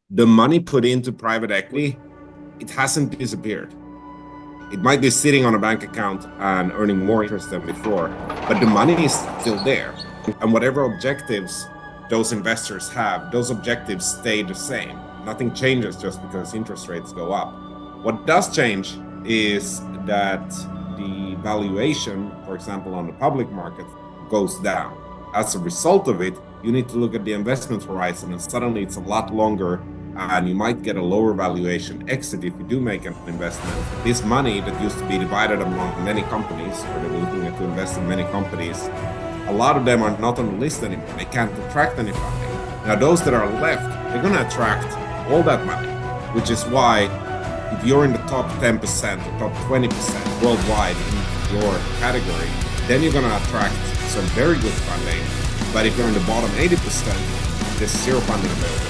the money put into private equity, it hasn't disappeared. It might be sitting on a bank account and earning more interest than before, but the money is still there. And whatever objectives those investors have, those objectives stay the same. Nothing changes just because interest rates go up. What does change is that the valuation, for example, on the public market, goes down. As a result of it, you need to look at the investment horizon, and suddenly it's a lot longer, and you might get a lower valuation exit if you do make an investment. This money that used to be divided among many companies, or they were looking at to invest in many companies, a lot of them are not on the list anymore. They can't attract any funding. Now, those that are left, they're going to attract all that money, which is why if you're in the top 10% or top 20% worldwide in your category, then you're going to attract some very good funding. But if you're in the bottom 80%, there's zero funding available.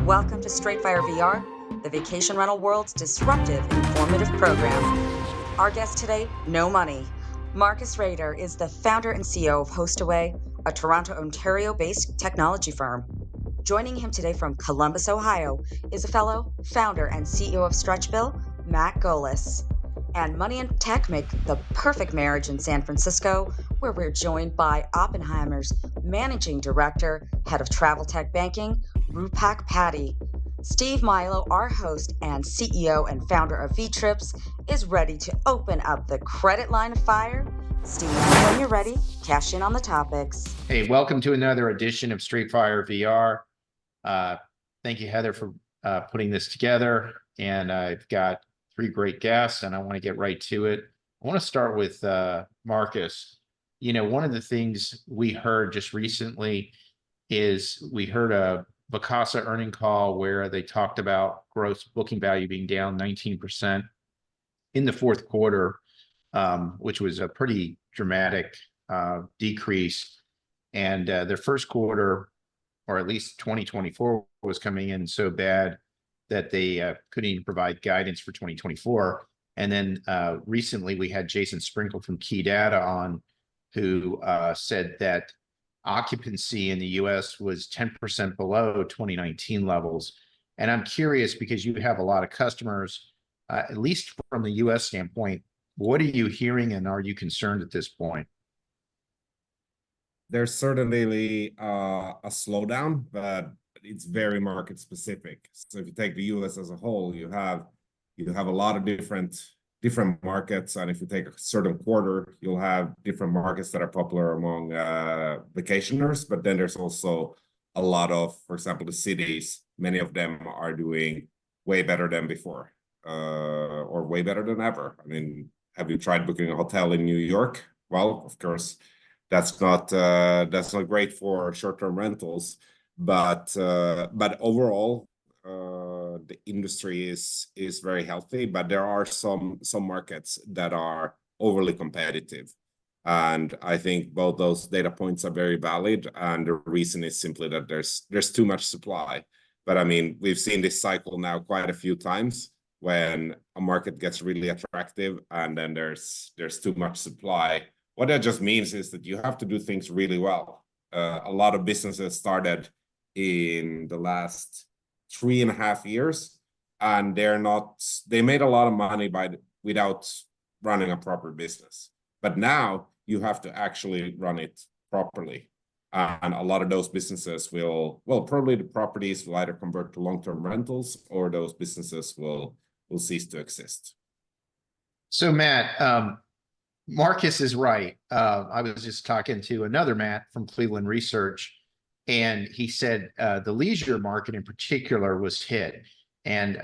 Welcome to Straightfire VR, the vacation rental world's disruptive, informative program. Our guest today, no money. Marcus Räder is the founder and CEO of Host a Toronto, Ontario-based technology firm. Joining him today from Columbus, Ohio, is a fellow founder and CEO of Stretchbill, Matt Golis. And money and tech make the perfect marriage in San Francisco, where we're joined by Oppenheimer's managing director, head of travel tech banking, Roopak Pati. Steve Milo, our host and CEO and founder of V-Trips, is ready to open up the credit line of fire. Steve, when you're ready, cash in on the topics. Hey, welcome to another edition of Straightfire VR. Thank you, Heather, for putting this together. And I've got three great guests, and I want to get right to it. I want to start with Marcus. You know, one of the things we heard just recently is we heard a Vacasa earning call where they talked about gross booking value being down 19% in the fourth quarter, which was a pretty dramatic decrease. And their first quarter, or at least 2024, was coming in so bad that they couldn't even provide guidance for 2024. And then recently we had Jason Sprinkle from Key Data on, who said that occupancy in the US was 10% below 2019 levels. And I'm curious, because you have a lot of customers, at least from the US standpoint, what are you hearing, and are you concerned at this point? There's certainly a slowdown, but it's very market specific. So if you take the US as a whole, you have a lot of different markets, and if you take a certain quarter, you'll have different markets that are popular among vacationers. But then there's also a lot of, for example, the cities. Many of them are doing way better than before, or way better than ever. I mean, have you tried booking a hotel in New York? Well, of course, that's not great for short-term rentals, but overall, the industry is very healthy. But there are some markets that are overly competitive, and I think both those data points are very valid. And the reason is simply that there's too much supply. But I mean, we've seen this cycle now quite a few times, when a market gets really attractive and then there's too much supply. What that just means is that you have to do things really well. A lot of businesses started in the last 3.5 years, and they made a lot of money without running a proper business. But now you have to actually run it properly. And a lot of those businesses probably the properties will either convert to long-term rentals, or those businesses will cease to exist. So Matt, Marcus is right. I was just talking to another Matt from Cleveland Research, and he said the leisure market in particular was hit. And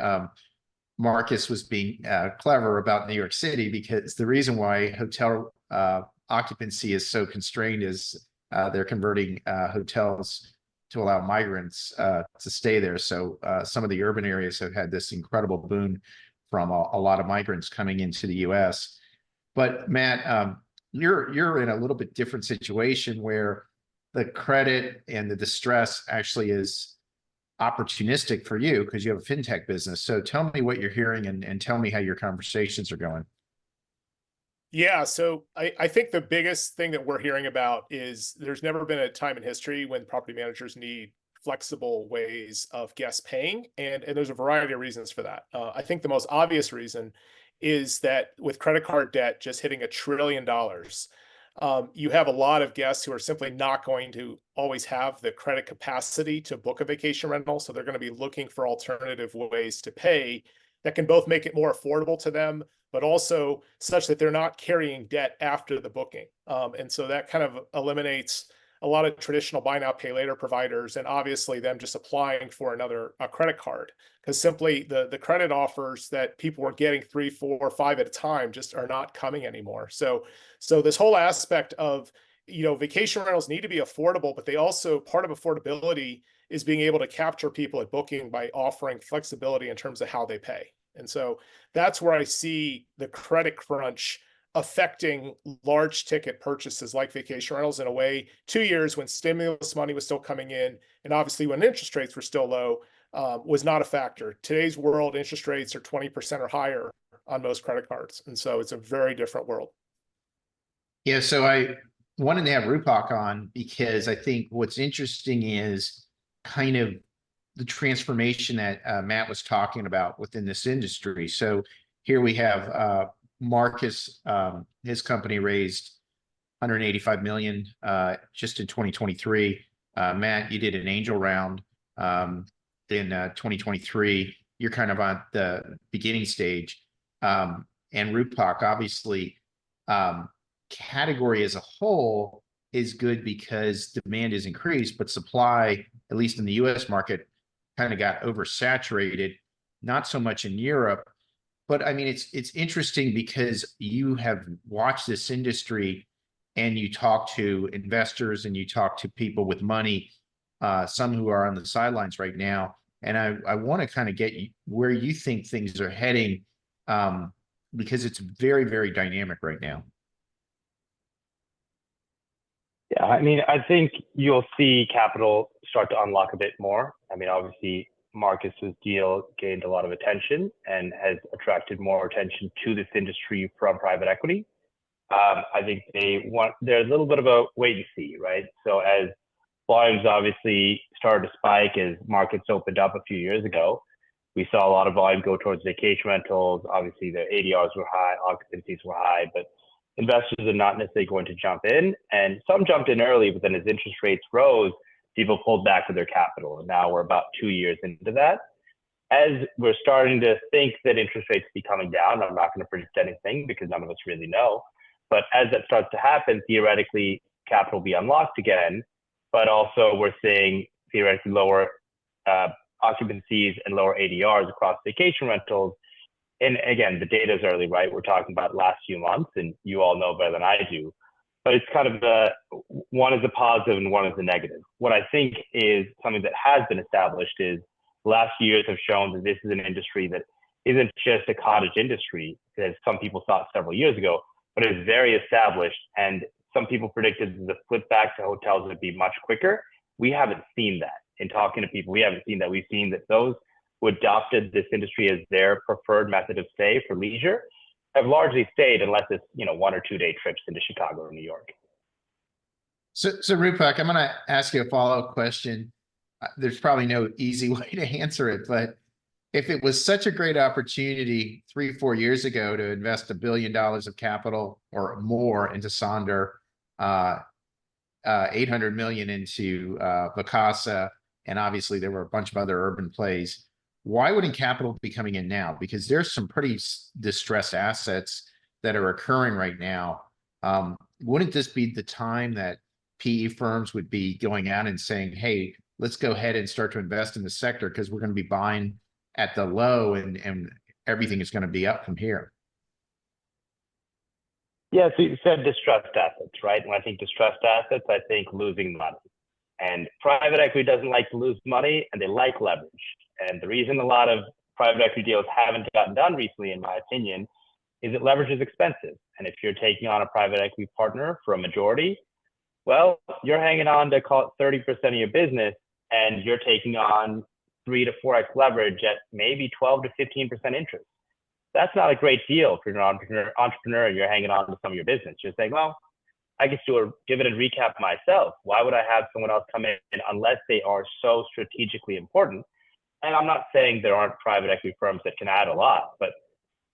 Marcus was being clever about New York City, because the reason why hotel occupancy is so constrained is they're converting hotels to allow migrants to stay there. So some of the urban areas have had this incredible boom from a lot of migrants coming into the US. But Matt, you're in a little bit different situation, where the credit and the distress actually is opportunistic for you, because you have a fintech business. So tell me what you're hearing, and tell me how your conversations are going. Yeah, so I think the biggest thing that we're hearing about is there's never been a time in history when property managers need flexible ways of guest paying, and there's a variety of reasons for that. I think the most obvious reason is that with credit card debt just hitting $1 trillion, you have a lot of guests who are simply not going to always have the credit capacity to book a vacation rental, so they're going to be looking for alternative ways to pay that can both make it more affordable to them, but also such that they're not carrying debt after the booking. And so that kind of eliminates a lot of traditional buy now, pay later providers, and obviously them just applying for a credit card, because simply the credit offers that people were getting 3, 4, 5 at a time just are not coming anymore. So this whole aspect of, vacation rentals need to be affordable, but they also, part of affordability is being able to capture people at booking by offering flexibility in terms of how they pay. And so that's where I see the credit crunch affecting large ticket purchases like vacation rentals in a way. 2 years when stimulus money was still coming in, and obviously when interest rates were still low, was not a factor. Today's world, interest rates are 20% or higher on most credit cards. And so it's a very different world. Yeah, so I wanted to have Roopak on because I think what's interesting is kind of the transformation that Matt was talking about within this industry. So here we have Marcus, his company raised 185 million just in 2023. Matt, you did an angel round in 2023. You're kind of on the beginning stage. And Roopak, obviously, category as a whole is good because demand is increased, but supply, at least in the US market, kind of got oversaturated, not so much in Europe. But I mean, it's interesting because you have watched this industry and you talk to investors and you talk to people with money, some who are on the sidelines right now. And I want to kind of get where you think things are heading, because it's very, very dynamic right now. Yeah, I mean, I think you'll see capital start to unlock a bit more. I mean, obviously, Marcus's deal gained a lot of attention and has attracted more attention to this industry from private equity. I think there's a little bit of a wait and see, right? So as volumes obviously started to spike as markets opened up a few years ago, we saw a lot of volume go towards vacation rentals. Obviously, the ADRs were high, occupancies were high, but investors are not necessarily going to jump in. And some jumped in early, but then as interest rates rose, people pulled back with their capital. And now we're about 2 years into that. As we're starting to think that interest rates will be coming down, I'm not going to predict anything because none of us really know. But as that starts to happen, theoretically, capital will be unlocked again. But also we're seeing theoretically lower occupancies and lower ADRs across vacation rentals. And again, the data is early, right? We're talking about last few months, and you all know better than I do. But it's kind of one is a positive and one is a negative. What I think is something that has been established is the last few years have shown that this is an industry that isn't just a cottage industry, as some people thought several years ago, but is very established. And some people predicted the flip back to hotels would be much quicker. We haven't seen that. In talking to people, we haven't seen that. We've seen that those who adopted this industry as their preferred method of stay for leisure have largely stayed, unless it's 1 or 2 day trips into Chicago or New York. So Roopak, I'm going to ask you a follow-up question. There's probably no easy way to answer it, but if it was such a great opportunity 3-4 years ago to invest $1 billion of capital or more into Sonder, 800 million into Vacasa, and obviously there were a bunch of other urban plays, why wouldn't capital be coming in now? Because there's some pretty distressed assets that are occurring right now. Wouldn't this be the time that PE firms would be going out and saying, hey, let's go ahead and start to invest in the sector because we're going to be buying at the low and everything is going to be up from here? Yeah, so you said distressed assets, right? When I think distressed assets, I think losing money. And private equity doesn't like to lose money, and they like leverage. And the reason a lot of private equity deals haven't gotten done recently, in my opinion, is that leverage is expensive. And if you're taking on a private equity partner for a majority, well, you're hanging on to call it 30% of your business, and you're taking on 3 to 4x leverage at maybe 12 to 15% interest. that's not a great deal for an entrepreneur and you're hanging on to some of your business. You're saying, well, I can do a dividend recap myself. Why would I have someone else come in unless they are so strategically important? And I'm not saying there aren't private equity firms that can add a lot, but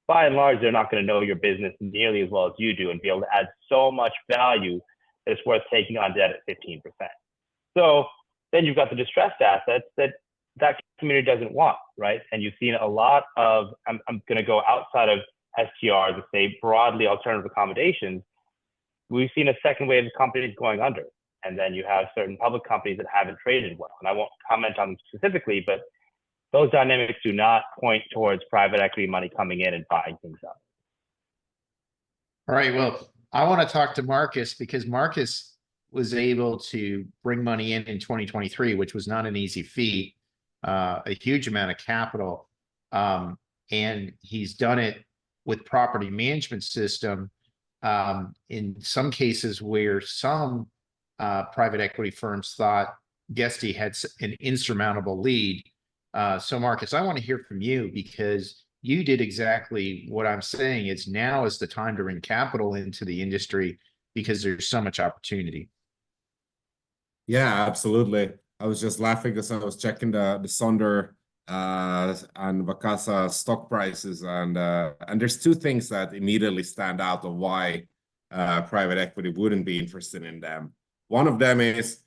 by and large, they're not going to know your business nearly as well as you do and be able to add so much value that it's worth taking on debt at 15%. So then you've got the distressed assets that community doesn't want, right? And you've seen a lot of, I'm going to go outside of STRs and say broadly alternative accommodations. We've seen a second wave of companies going under. And then you have certain public companies that haven't traded well. And I won't comment on them specifically, but those dynamics do not point towards private equity money coming in and buying things up. All right, well, I want to talk to Marcus because Marcus was able to bring money in 2023, which was not an easy feat, a huge amount of capital. And he's done it with property management system in some cases where some private equity firms thought Guesty had an insurmountable lead. So Marcus, I want to hear from you because you did exactly what I'm saying. It's now is the time to bring capital into the industry because there's so much opportunity. Yeah, absolutely. I was just laughing because I was checking the Sonder and Vacasa stock prices, and there's two things that immediately stand out of why private equity wouldn't be interested in them. One of them is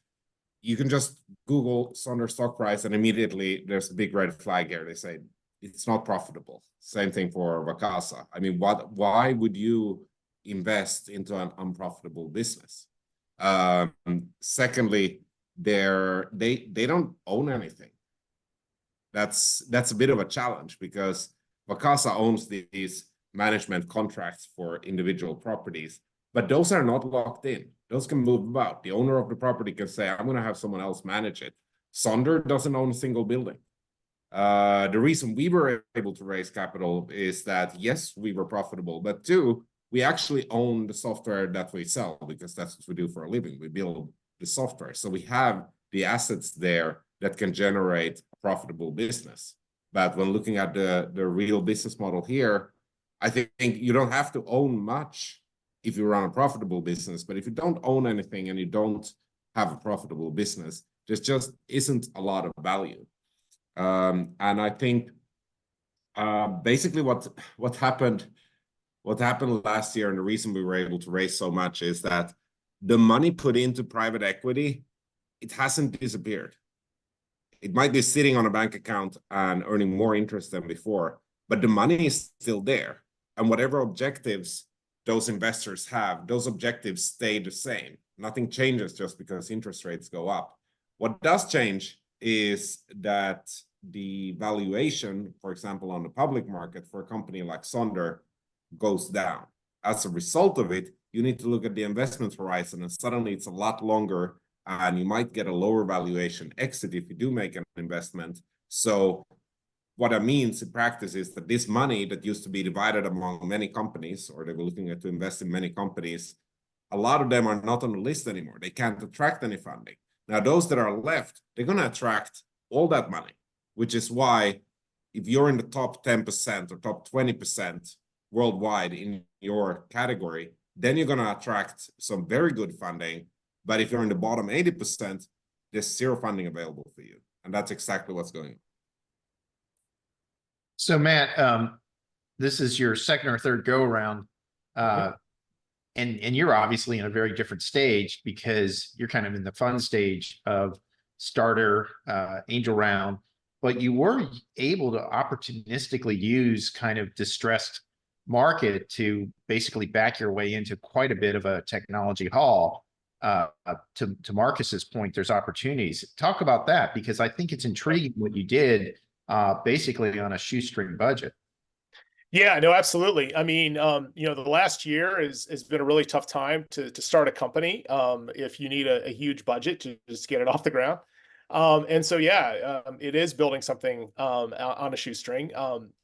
you can just Google Sonder stock price and immediately there's a big red flag here. They say it's not profitable. Same thing for Vacasa. I mean, why would you invest into an unprofitable business? Secondly, they don't own anything. That's a bit of a challenge because Vacasa owns these management contracts for individual properties, but those are not locked in. Those can move about. The owner of the property can say, I'm going to have someone else manage it. Sonder doesn't own a single building. The reason we were able to raise capital is that, yes, we were profitable, but two, we actually own the software that we sell because that's what we do for a living. We build the software. So we have the assets there that can generate a profitable business. But when looking at the real business model here, I think you don't have to own much if you run a profitable business. But if you don't own anything and you don't have a profitable business, there just isn't a lot of value. And I think basically what happened last year, and the reason we were able to raise so much is that the money put into private equity, it hasn't disappeared. It might be sitting on a bank account and earning more interest than before, but the money is still there. And whatever objectives those investors have, those objectives stay the same. Nothing changes just because interest rates go up. What does change is that the valuation, for example, on the public market for a company like Sonder goes down. As a result of it, you need to look at the investment horizon, and suddenly it's a lot longer, and you might get a lower valuation exit if you do make an investment. So what that means in practice is that this money that used to be divided among many companies, or they were looking at to invest in many companies, a lot of them are not on the list anymore. They can't attract any funding. Now, those that are left, they're going to attract all that money, which is why if you're in the top 10% or top 20% worldwide in your category, then you're going to attract some very good funding. But if you're in the bottom 80%, there's zero funding available for you. And that's exactly what's going on. So Matt, this is your second or third go around. And you're obviously in a very different stage because you're kind of in the fun stage of starter, angel round, but you were able to opportunistically use kind of distressed market to basically back your way into quite a bit of a technology haul. To Marcus's point, there's opportunities. Talk about that because I think it's intriguing what you did basically on a shoestring budget. Yeah, no, absolutely. I mean, the last year has been a really tough time to start a company if you need a huge budget to just get it off the ground. And so, yeah, it is building something on a shoestring.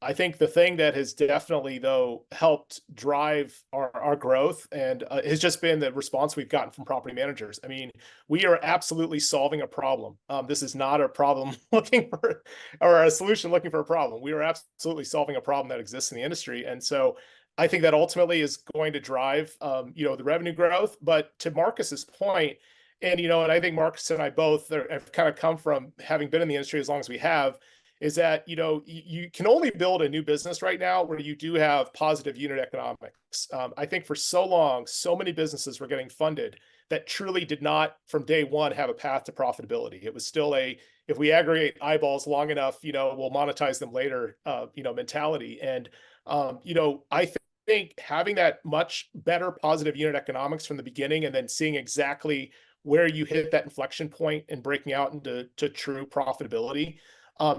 I think the thing that has definitely, though, helped drive our growth and has just been the response we've gotten from property managers. I mean, we are absolutely solving a problem. This is not a problem looking for, or a solution looking for a problem. We are absolutely solving a problem that exists in the industry. And so I think that ultimately is going to drive, the revenue growth. But to Marcus's point, and I think Marcus and I both have kind of come from having been in the industry as long as we have, is that, you can only build a new business right now where you do have positive unit economics. I think for so long, so many businesses were getting funded that truly did not from day one have a path to profitability. It was still if we aggregate eyeballs long enough, we'll monetize them later, mentality. And, I think having that much better positive unit economics from the beginning and then seeing exactly where you hit that inflection point and breaking out into true profitability,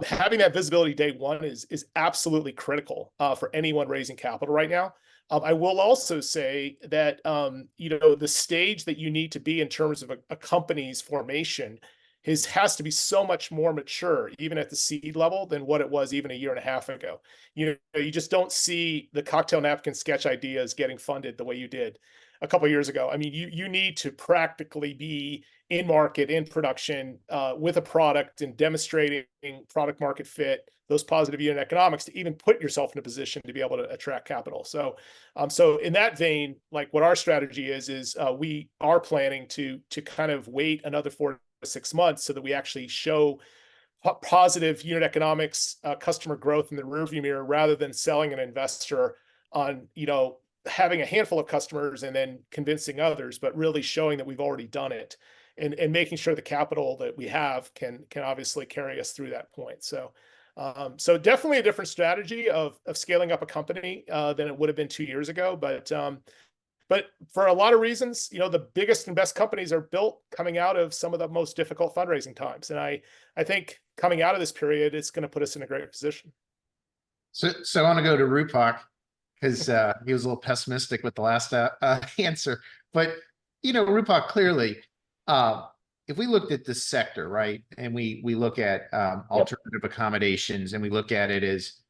having that visibility day one is absolutely critical for anyone raising capital right now. I will also say that the stage that you need to be in terms of a company's formation has to be so much more mature, even at the seed level, than what it was even a year and a half ago. You just don't see the cocktail napkin sketch ideas getting funded the way you did a couple of years ago. I mean, you need to practically be in market, in production, with a product and demonstrating product market fit, those positive unit economics to even put yourself in a position to be able to attract capital. So in that vein, like what our strategy is we are planning to kind of wait another 4 to 6 months so that we actually show positive unit economics, customer growth in the rearview mirror, rather than selling an investor on, having a handful of customers and then convincing others, but really showing that we've already done it and making sure the capital that we have can obviously carry us through that point. So definitely a different strategy of scaling up a company than it would have been 2 years ago. But for a lot of reasons, the biggest and best companies are built coming out of some of the most difficult fundraising times. And I think coming out of this period, it's going to put us in a great position. So I want to go to Roopak, because he was a little pessimistic with the last answer. But, Roopak, clearly, if we looked at this sector, right, and we look at alternative accommodations, and we look at it as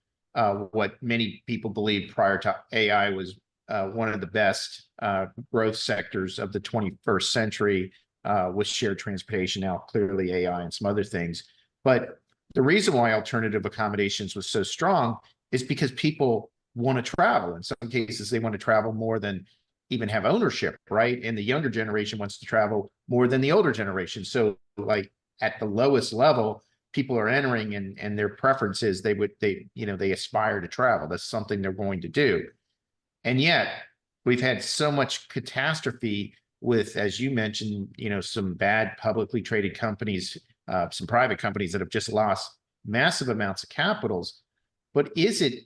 what many people believe prior to AI was one of the best growth sectors of the 21st century, with shared transportation, now clearly AI and some other things. But the reason why alternative accommodations was so strong is because people want to travel. In some cases, they want to travel more than even have ownership, right? And the younger generation wants to travel more than the older generation. So like at the lowest level, people are entering and their preferences, they aspire to travel. That's something they're going to do. And yet we've had so much catastrophe with, as you mentioned, some bad publicly traded companies, some private companies that have just lost massive amounts of capitals. But is it,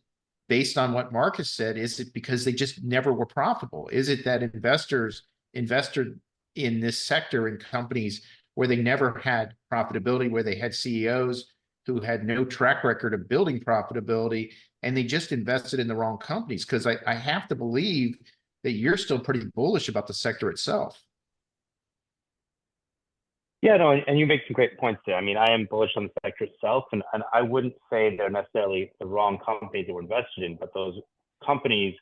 based on what Marcus said, is it because they just never were profitable? Is it that investors invested in this sector in companies where they never had profitability, where they had CEOs who had no track record of building profitability, and they just invested in the wrong companies? Because I have to believe that you're still pretty bullish about the sector itself. Yeah, no, and you make some great points there. I mean, I am bullish on the sector itself, and I wouldn't say they're necessarily the wrong companies they were invested in, but those companies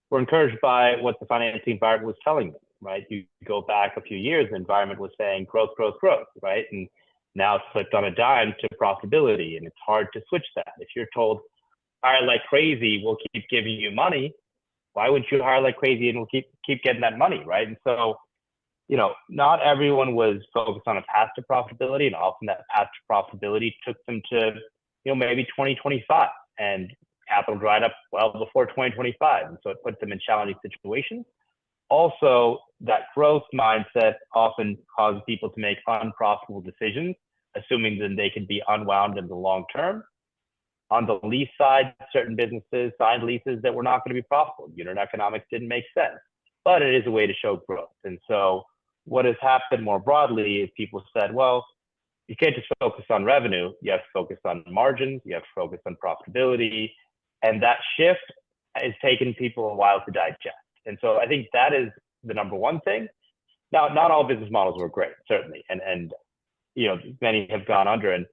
were encouraged by what the financing environment was telling them, right? You go back a few years, the environment was saying growth, growth, growth, right? And now it's flipped on a dime to profitability, and it's hard to switch that. If you're told, hire like crazy, we'll keep giving you money, why wouldn't you hire like crazy and we'll keep getting that money, right? And so, not everyone was focused on a path to profitability, and often that path to profitability took them to, maybe 2025, and capital dried up well before 2025. And so it put them in challenging situations. Also, that growth mindset often causes people to make unprofitable decisions, assuming that they can be unwound in the long term. On the lease side, certain businesses signed leases that were not going to be profitable. Unit economics didn't make sense, but it is a way to show growth. And so what has happened more broadly is people said, well, you can't just focus on revenue. You have to focus on margins. You have to focus on profitability. And that shift has taken people a while to digest. And so I think that is the number one thing. Now, not all business models were great, certainly. And many have gone under, and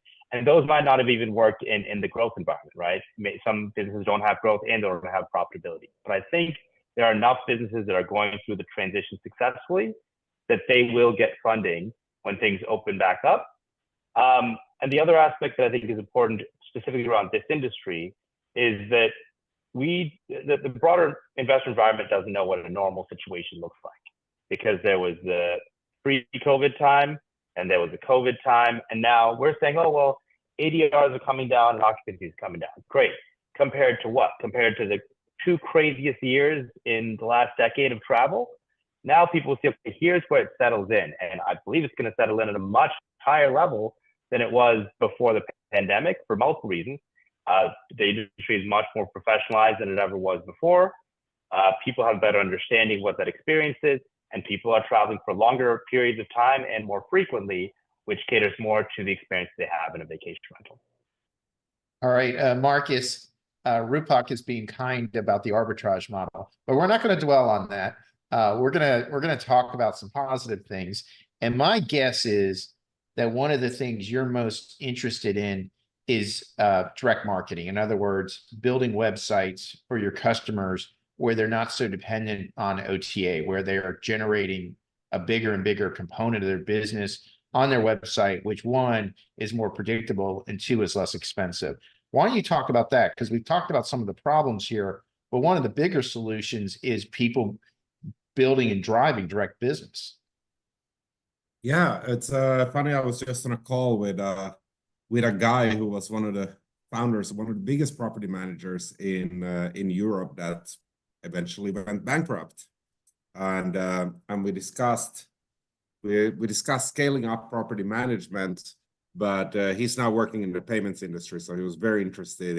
those might not have even worked in the growth environment, right? Some businesses don't have growth and don't have profitability, but I think there are enough businesses that are going through the transition successfully that they will get funding when things open back up. And the other aspect that I think is important, specifically around this industry, is that the broader investor environment doesn't know what a normal situation looks like, because there was the pre-COVID time and there was the COVID time, and now we're saying, oh well, ADRs are coming down and occupancy is coming down. Great. Compared to what? Compared to the 2 craziest years in the last decade of travel. Now people see, okay, here's where it settles in, and I believe it's going to settle in at a much higher level than it was before the pandemic for multiple reasons. The industry is much more professionalized than it ever was before. People have a better understanding what that experience is, and people are traveling for longer periods of time and more frequently, which caters more to the experience they have in a vacation rental. All right, Marcus, Roopak is being kind about the arbitrage model, but we're not going to dwell on that. We're gonna talk about some positive things. And my guess is that one of the things you're most interested in is direct marketing. In other words, building websites for your customers where they're not so dependent on OTA, where they are generating a bigger and bigger component of their business on their website, which 1 is more predictable and 2 is less expensive. Why don't you talk about that? Because we've talked about some of the problems here, but one of the bigger solutions is people building and driving direct business. Yeah, it's funny. I was just on a call with a guy who was one of the founders, one of the biggest property managers in Europe that eventually went bankrupt, and we discussed scaling up property management, but he's now working in the payments industry, so he was very interested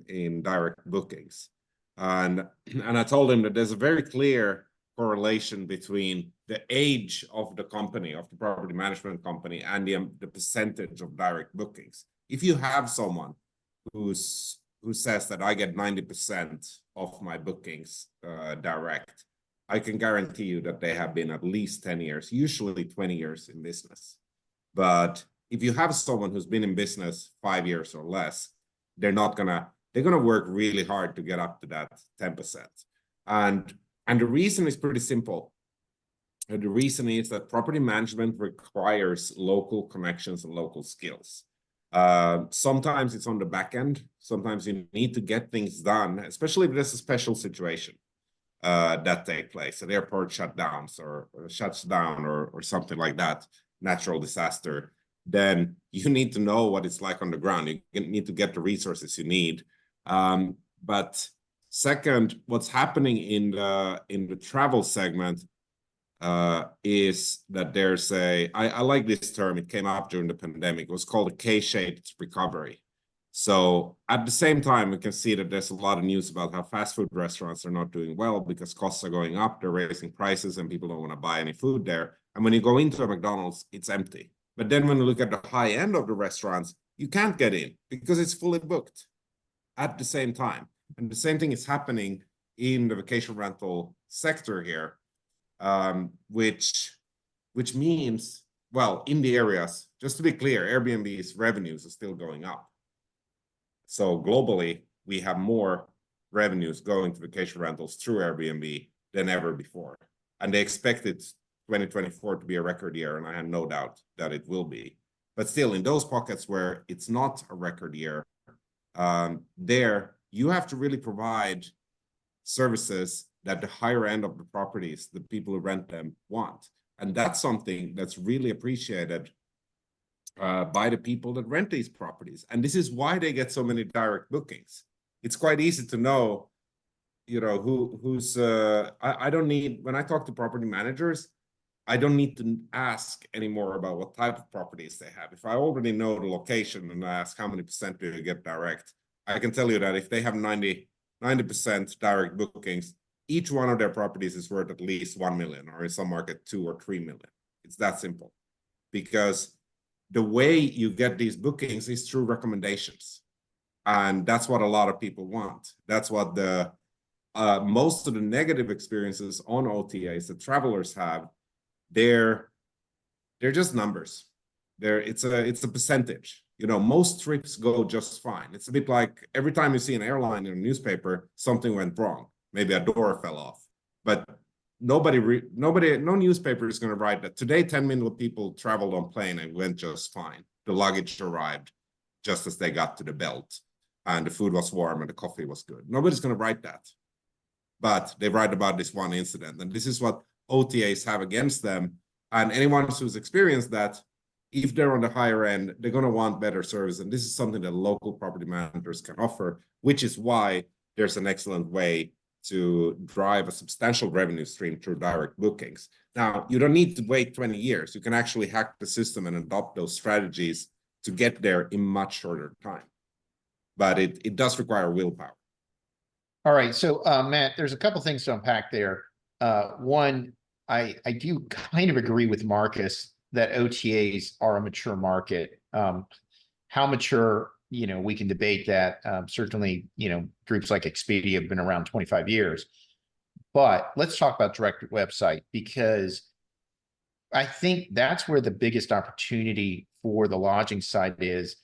in direct bookings, and I told him that there's a very clear correlation between the age of the company, of the property management company, and the percentage of direct bookings. If you have someone who says that I get 90% of my bookings direct, I can guarantee you that they have been at least 10 years, usually 20 years in business. But if you have someone who's been in business 5 years or less, they're gonna work really hard to get up to that 10%. And the reason is pretty simple. And the reason is that property management requires local connections and local skills. Sometimes it's on the back end. Sometimes you need to get things done, especially if there's a special situation that take place. An airport shuts down or something like that, natural disaster. Then you need to know what it's like on the ground. You need to get the resources you need. But second, what's happening in the travel segment is that there's I like this term. It came up during the pandemic. It was called a K-shaped recovery. So at the same time, we can see that there's a lot of news about how fast food restaurants are not doing well because costs are going up, they're raising prices, and people don't want to buy any food there. And when you go into a McDonald's, it's empty. But then when you look at the high end of the restaurants, you can't get in because it's fully booked at the same time. And the same thing is happening in the vacation rental sector here, which means, well, in the areas, just to be clear, Airbnb's revenues are still going up. So globally, we have more revenues going to vacation rentals through Airbnb than ever before. And they expected 2024 to be a record year, and I have no doubt that it will be. But still, in those pockets where it's not a record year, there you have to really provide services that the higher end of the properties, the people who rent them, want. And that's something that's really appreciated by the people that rent these properties. And this is why they get so many direct bookings. It's quite easy to know, who's, I don't need, when I talk to property managers, I don't need to ask anymore about what type of properties they have. If I already know the location and I ask how many % do you get direct, I can tell you that if they have 90% direct bookings, each one of their properties is worth at least 1 million, or in some market 2 or 3 million. It's that simple. Because the way you get these bookings is through recommendations. And that's what a lot of people want. That's what the most of the negative experiences on OTAs that travelers have, they're just numbers. it's a percentage. You know, most trips go just fine. It's a bit like every time you see an airline in a newspaper, something went wrong. Maybe a door fell off. But no newspaper is going to write that today 10 million people traveled on plane and went just fine. The luggage arrived just as they got to the belt, and the food was warm and the coffee was good. Nobody's going to write that. But they write about this one incident. And this is what OTAs have against them. And anyone who's experienced that, if they're on the higher end, they're going to want better service. And this is something that local property managers can offer, which is why there's an excellent way to drive a substantial revenue stream through direct bookings. Now, you don't need to wait 20 years. You can actually hack the system and adopt those strategies to get there in much shorter time. But it does require willpower. All right, so Matt, there's a couple things to unpack there. One, I do kind of agree with Marcus that OTAs are a mature market. How mature, you know, we can debate that. Certainly, you know, groups like Expedia have been around 25 years. But let's talk about direct website, because I think that's where the biggest opportunity for the lodging side is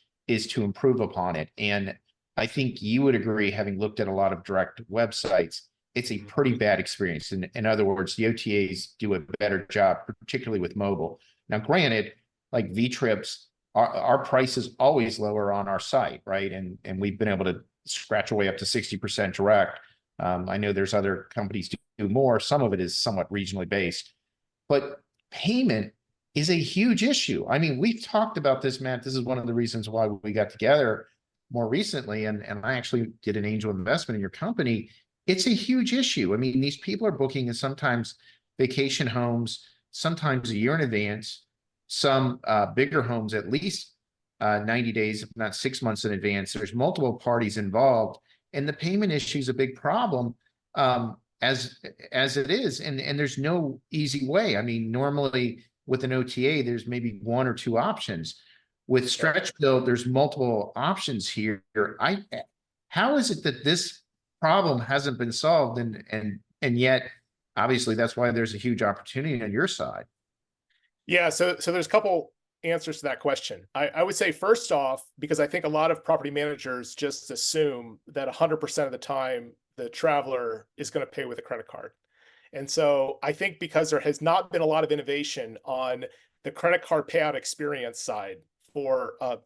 to improve upon it. And I think you would agree, having looked at a lot of direct websites, it's a pretty bad experience. In other words, the OTAs do a better job, particularly with mobile. Now, granted, like V-Trips, our price is always lower on our site, right? And we've been able to scratch away up to 60% direct. I know there's other companies do more. Some of it is somewhat regionally based. But payment is a huge issue. I mean, we've talked about this, Matt. This is one of the reasons why we got together more recently, and I actually did an angel investment in your company. It's a huge issue. I mean, these people are booking in sometimes vacation homes, sometimes a year in advance, some bigger homes at least 90 days, if not 6 months in advance. There's multiple parties involved, and the payment issue is a big problem as it is, and there's no easy way. I mean, normally with an OTA, there's maybe one or two options. With Stretch Build, there's multiple options here. How is it that this problem hasn't been solved, and yet obviously that's why there's a huge opportunity on your side? Yeah, so there's a couple answers to that question. I would say, first off, because I think a lot of property managers just assume that 100% of the time the traveler is going to pay with a credit card. And so I think because there has not been a lot of innovation on the credit card payout experience side for a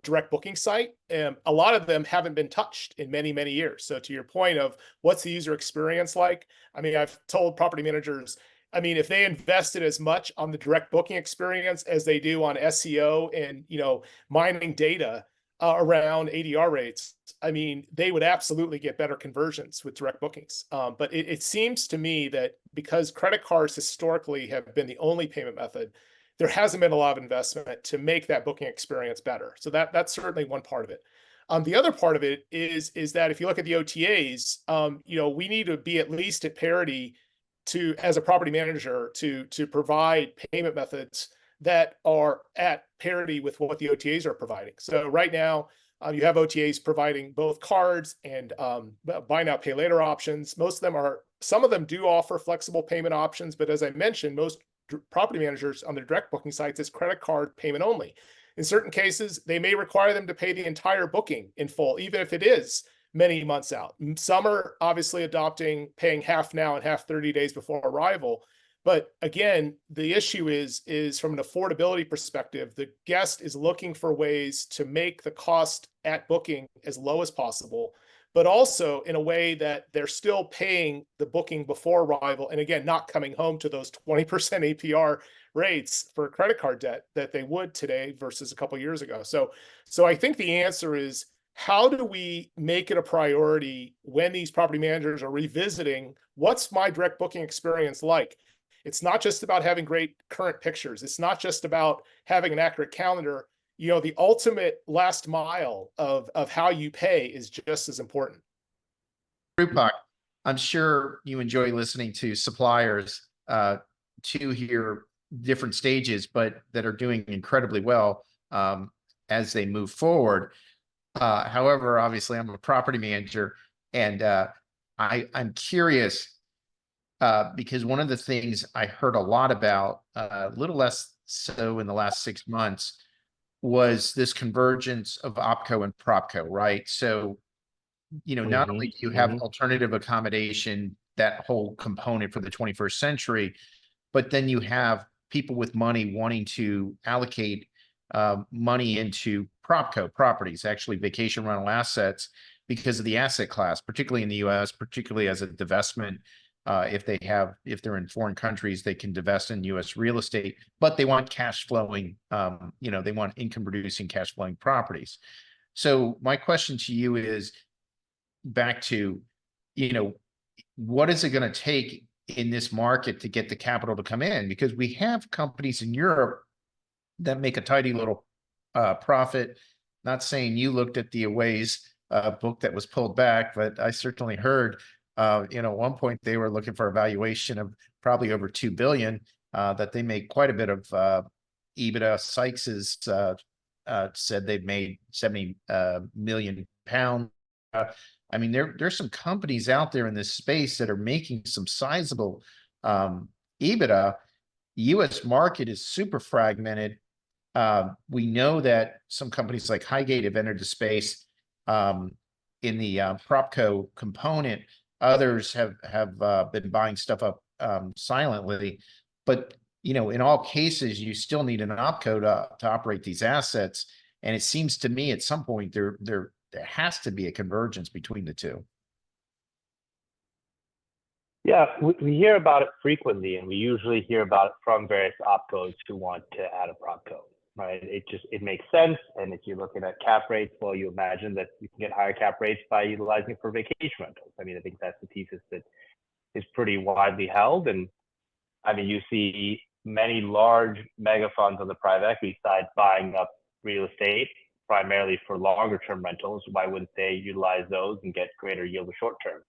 direct booking site, a lot of them haven't been touched in many, many years. So to your point of what's the user experience like, I mean, I've told property managers, I mean, if they invested as much on the direct booking experience as they do on SEO and, you know, mining data around ADR rates, I mean, they would absolutely get better conversions with direct bookings. But it seems to me that because credit cards historically have been the only payment method, there hasn't been a lot of investment to make that booking experience better. So that's certainly one part of it. The other part of it is that if you look at the OTAs, you know, we need to be at least at parity as a property manager to provide payment methods that are at parity with what the OTAs are providing. So right now, you have OTAs providing both cards and buy now, pay later options. Some of them do offer flexible payment options, but as I mentioned, most property managers on their direct booking sites is credit card payment only. In certain cases, they may require them to pay the entire booking in full, even if it is many months out. Some are obviously adopting paying half now and half 30 days before arrival. But again, the issue is from an affordability perspective, the guest is looking for ways to make the cost at booking as low as possible, but also in a way that they're still paying the booking before arrival. And again, not coming home to those 20% APR rates for credit card debt that they would today versus a couple of years ago. So I think the answer is, how do we make it a priority when these property managers are revisiting what's my direct booking experience like? It's not just about having great current pictures. It's not just about having an accurate calendar. You know, the ultimate last mile of how you pay is just as important. Roopak, I'm sure you enjoy listening to suppliers to hear different stages, but that are doing incredibly well as they move forward. However, obviously, I'm a property manager, and I'm curious because one of the things I heard a lot about, a little less so in the last 6 months was this convergence of OpCo and PropCo, right? So, not only do you have alternative accommodation, that whole component for the 21st century, but then you have people with money wanting to allocate money into PropCo properties, actually vacation rental assets, because of the asset class, particularly in the US, particularly as a divestment. If they're in foreign countries, they can divest in US real estate, but they want cash flowing, they want income producing cash flowing properties. So my question to you is back to, what is it going to take in this market to get the capital to come in? Because we have companies in Europe that make a tidy little profit. Not saying you looked at the Aways book that was pulled back, but I certainly heard, at one point they were looking for a valuation of probably over 2 billion, that they made quite a bit of EBITDA. Sykes said they've made 70 million pounds. I mean, there's some companies out there in this space that are making some sizable EBITDA. US market is super fragmented. We know that some companies like Highgate have entered the space in the PropCo component. Others have been buying stuff up silently. But, in all cases, you still need an OpCo to operate these assets. And it seems to me at some point there has to be a convergence between the two. Yeah, we hear about it frequently, and we usually hear about it from various OpCos who want to add a PropCo, right? It makes sense. And if you're looking at cap rates, well, you imagine that you can get higher cap rates by utilizing it for vacation rentals. I mean, I think that's the thesis that is pretty widely held. And I mean, you see many large mega funds on the private equity side buying up real estate primarily for longer term rentals. Why wouldn't they utilize those and get greater yield of short term?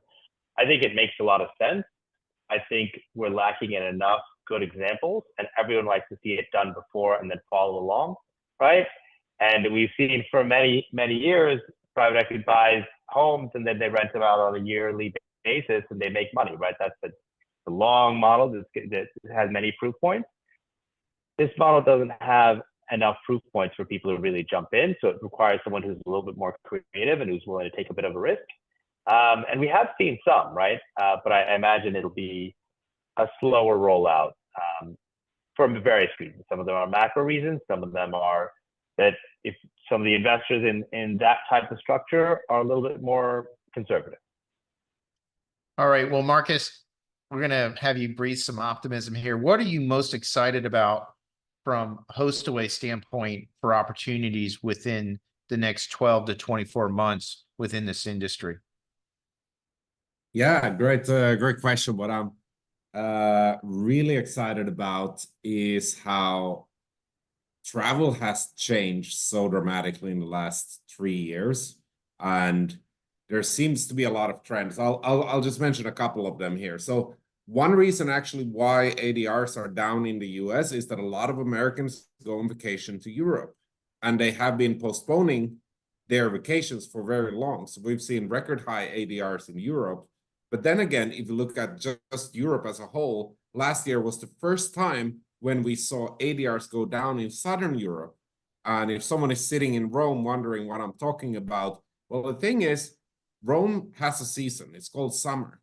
I think it makes a lot of sense. I think we're lacking in enough good examples, and everyone likes to see it done before and then follow along, right? And we've seen for many, many years, private equity buys homes and then they rent them out on a yearly basis and they make money, right? That's the long model that has many proof points. This model doesn't have enough proof points for people to really jump in. So it requires someone who's a little bit more creative and who's willing to take a bit of a risk. And we have seen some, right? But I imagine it'll be a slower rollout for various reasons. Some of them are macro reasons. Some of them are that if some of the investors in that type of structure are a little bit more conservative. All right. Well, Marcus, we're going to have you breathe some optimism here. What are you most excited about from Host Away standpoint for opportunities within the next 12 to 24 months within this industry? Yeah, great question. What I'm really excited about is how travel has changed so dramatically in the last 3 years, and there seems to be a lot of trends. I'll just mention a couple of them here. So one reason actually why ADRs are down in the US is that a lot of Americans go on vacation to Europe, and they have been postponing their vacations for very long. So we've seen record high ADRs in Europe. But then again, if you look at just Europe as a whole, last year was the first time when we saw ADRs go down in Southern Europe. And if someone is sitting in Rome wondering what I'm talking about, well, the thing is, Rome has a season. It's called summer.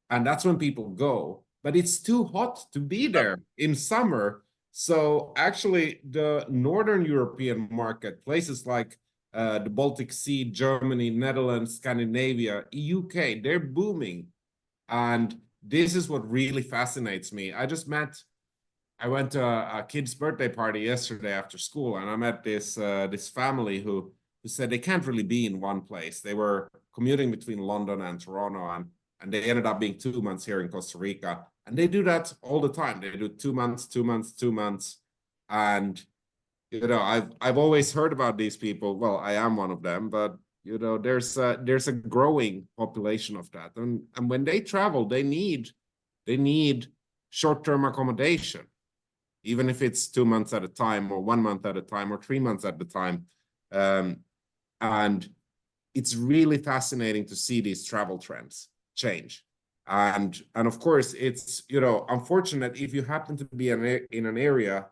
And that's when people go. But it's too hot to be there in summer. So actually, the Northern European market, places like the Baltic Sea, Germany, Netherlands, Scandinavia, UK, they're booming. And this is what really fascinates me. I went to a kid's birthday party yesterday after school, and I met this family who said they can't really be in one place. They were commuting between London and Toronto, and they ended up being 2 months here in Costa Rica. And they do that all the time. They do 2 months, 2 months, 2 months. And I've always heard about these people. Well, I am one of them, but there's a growing population of that. And when they travel, they need short-term accommodation, even if it's 2 months at a time, or 1 month at a time, or 3 months at a time. And it's really fascinating to see these travel trends change. And of course, it's unfortunate if you happen to be in an area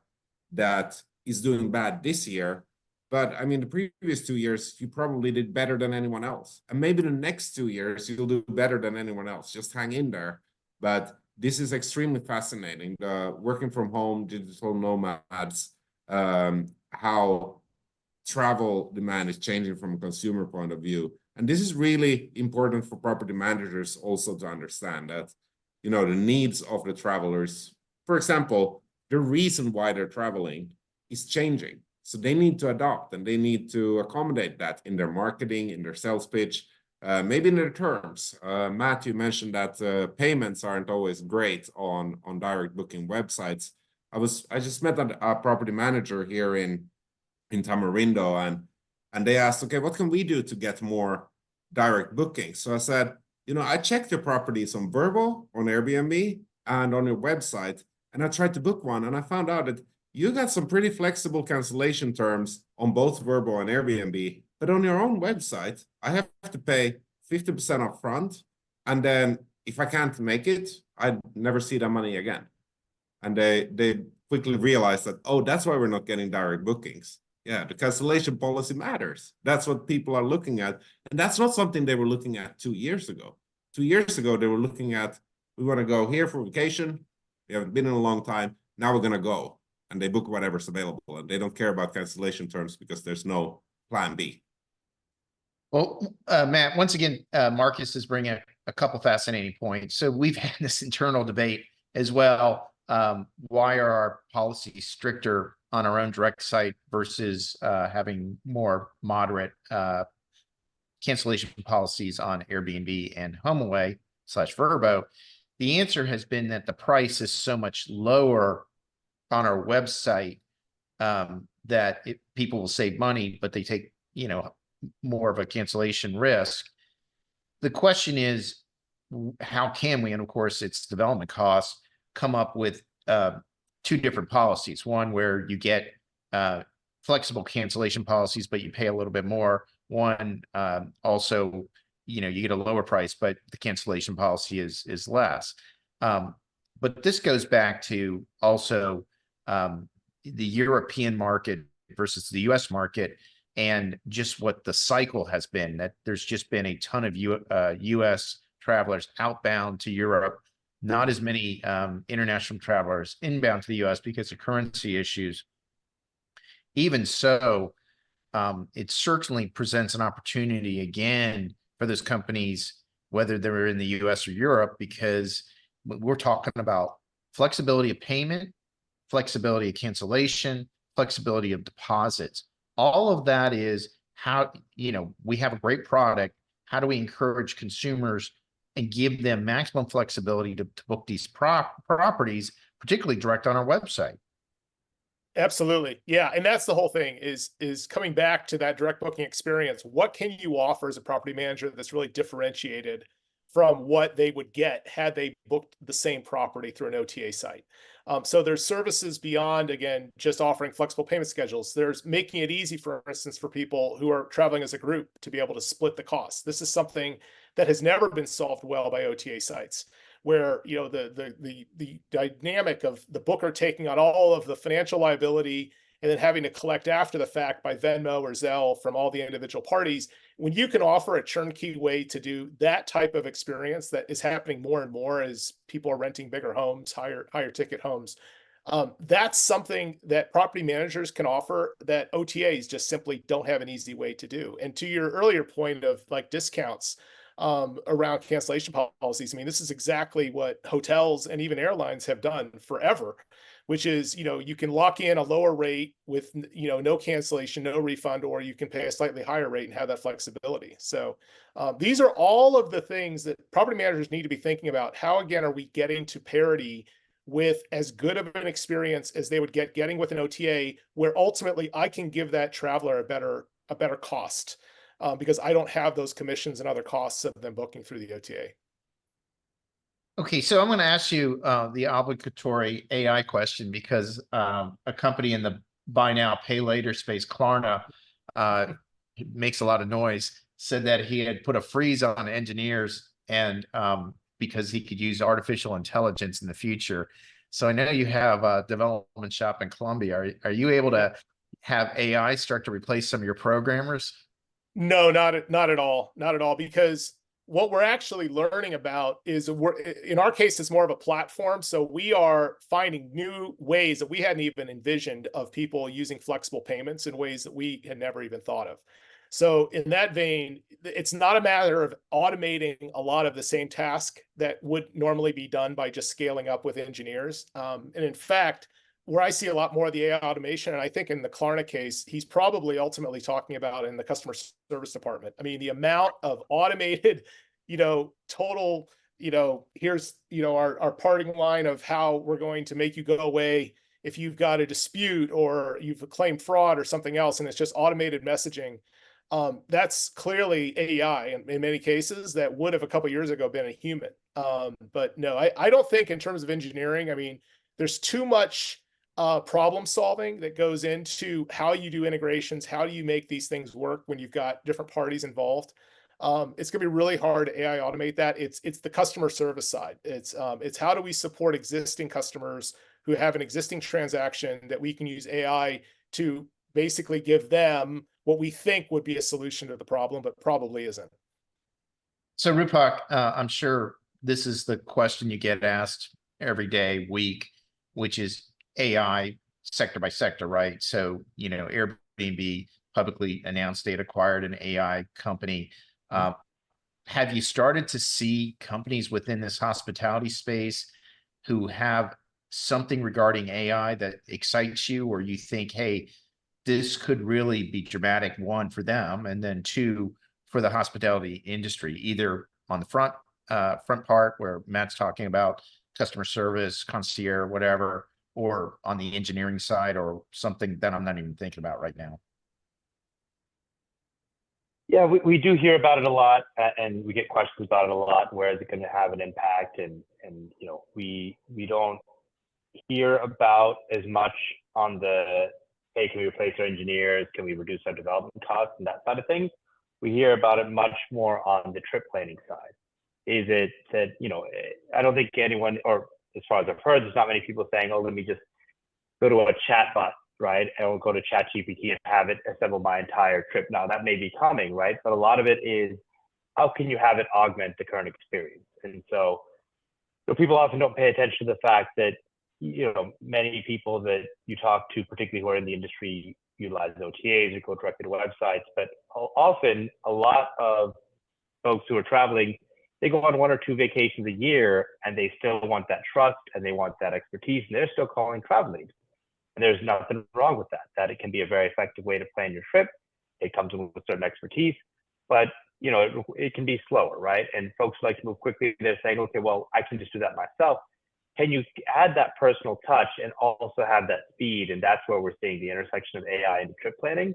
that is doing bad this year. But I mean, the previous 2 years, you probably did better than anyone else. And maybe the next 2 years, you'll do better than anyone else. Just hang in there. But this is extremely fascinating. Working from home, digital nomads, how travel demand is changing from a consumer point of view. And this is really important for property managers also to understand that, you know, the needs of the travelers, for example, the reason why they're traveling is changing. So they need to adopt and they need to accommodate that in their marketing, in their sales pitch, maybe in their terms. Matt, you mentioned that payments aren't always great on direct booking websites. I just met a property manager here in Tamarindo, and they asked, okay, what can we do to get more direct bookings? So I said, you know, I checked your properties on Vrbo, on Airbnb, and on your website, and I tried to book one, and I found out that you got some pretty flexible cancellation terms on both Vrbo and Airbnb, but on your own website, I have to pay 50% upfront, and then if I can't make it, I never see that money again. And they quickly realized that, oh, that's why we're not getting direct bookings. Yeah, the cancellation policy matters. That's what people are looking at. And that's not something they were looking at 2 years ago. 2 years ago, they were looking at, we want to go here for vacation. We haven't been in a long time. Now we're going to go. And they book whatever's available. And they don't care about cancellation terms because there's no plan B. Well, Matt, once again, Marcus is bringing a couple fascinating points. So we've had this internal debate as well. Why are our policies stricter on our own direct site versus having more moderate cancellation policies on Airbnb and HomeAway/Vrbo? The answer has been that the price is so much lower on our website that people will save money, but they take, you know, more of a cancellation risk. The question is, how can we, and of course it's development costs, come up with two different policies? One where you get flexible cancellation policies, but you pay a little bit more. One also, you know, you get a lower price, but the cancellation policy is less. But this goes back to also the European market versus the US market, and just what the cycle has been, that there's just been a ton of US travelers outbound to Europe, not as many international travelers inbound to the US because of currency issues. Even so, it certainly presents an opportunity again for those companies, whether they're in the US or Europe, because we're talking about flexibility of payment, flexibility of cancellation, flexibility of deposits. All of that is how, you know, we have a great product. How do we encourage consumers and give them maximum flexibility to book these properties, particularly direct on our website? Absolutely. Yeah. And that's the whole thing is coming back to that direct booking experience. What can you offer as a property manager that's really differentiated from what they would get had they booked the same property through an OTA site? So there's services beyond, again, just offering flexible payment schedules. There's making it easy, for instance, for people who are traveling as a group to be able to split the costs. This is something that has never been solved well by OTA sites, where, you know, the dynamic of the booker taking on all of the financial liability and then having to collect after the fact by Venmo or Zelle from all the individual parties. When you can offer a turnkey way to do that type of experience that is happening more and more as people are renting bigger homes, higher ticket homes, that's something that property managers can offer that OTAs just simply don't have an easy way to do. And to your earlier point of like discounts around cancellation policies, I mean, this is exactly what hotels and even airlines have done forever, which is, you know, you can lock in a lower rate with, you know, no cancellation, no refund, or you can pay a slightly higher rate and have that flexibility. So these are all of the things that property managers need to be thinking about. How, again, are we getting to parity with as good of an experience as they would getting with an OTA, where ultimately I can give that traveler a better cost because I don't have those commissions and other costs of them booking through the OTA. Okay, so I'm going to ask you the obligatory AI question, because a company in the buy now, pay later space, Klarna, makes a lot of noise, said that he had put a freeze on engineers and because he could use artificial intelligence in the future. So I know you have a development shop in Columbia. Are you able to have AI start to replace some of your programmers? No, not at all. Not at all. Because what we're actually learning about is in our case, it's more of a platform. So we are finding new ways that we hadn't even envisioned of people using flexible payments in ways that we had never even thought of. So in that vein, it's not a matter of automating a lot of the same task that would normally be done by just scaling up with engineers. And in fact, where I see a lot more of the AI automation, and I think in the Klarna case, he's probably ultimately talking about in the customer service department. I mean, the amount of automated, total, here's, our parting line of how we're going to make you go away if you've got a dispute or you've claimed fraud or something else, and it's just automated messaging. That's clearly AI in many cases that would have a couple of years ago been a human. But no, I don't think in terms of engineering, I mean, there's too much problem solving that goes into how you do integrations, how do you make these things work when you've got different parties involved. It's going to be really hard to AI automate that. It's the customer service side. It's how do we support existing customers who have an existing transaction that we can use AI to basically give them what we think would be a solution to the problem, but probably isn't. So Roopak, I'm sure this is the question you get asked every day, week, which is AI sector by sector, right? So, Airbnb publicly announced they'd acquired an AI company. Have you started to see companies within this hospitality space who have something regarding AI that excites you, or you think, hey, this could really be dramatic, one, for them, and then two, for the hospitality industry, either on the front part where Matt's talking about customer service, concierge, whatever, or on the engineering side, or something that I'm not even thinking about right now? Yeah, we do hear about it a lot, and we get questions about it a lot. Where is it going to have an impact? And we don't hear about as much on the, hey, can we replace our engineers? Can we reduce our development costs and that side of things? We hear about it much more on the trip planning side. Is it that, I don't think anyone, or as far as I've heard, there's not many people saying, oh, let me just go to a chat bot, right? And we'll go to ChatGPT and have it assemble my entire trip. Now that may be coming, right? But a lot of it is, how can you have it augment the current experience? And so people often don't pay attention to the fact that, many people that you talk to, particularly who are in the industry, utilize OTAs or go directly to websites. But often a lot of folks who are traveling, they go on 1 or 2 vacations a year and they still want that trust and they want that expertise, and they're still calling travel agents. And there's nothing wrong with that it can be a very effective way to plan your trip. It comes with certain expertise, but it can be slower, right? And folks like to move quickly. They're saying, okay, well, I can just do that myself. Can you add that personal touch and also have that speed? And that's where we're seeing the intersection of AI and trip planning.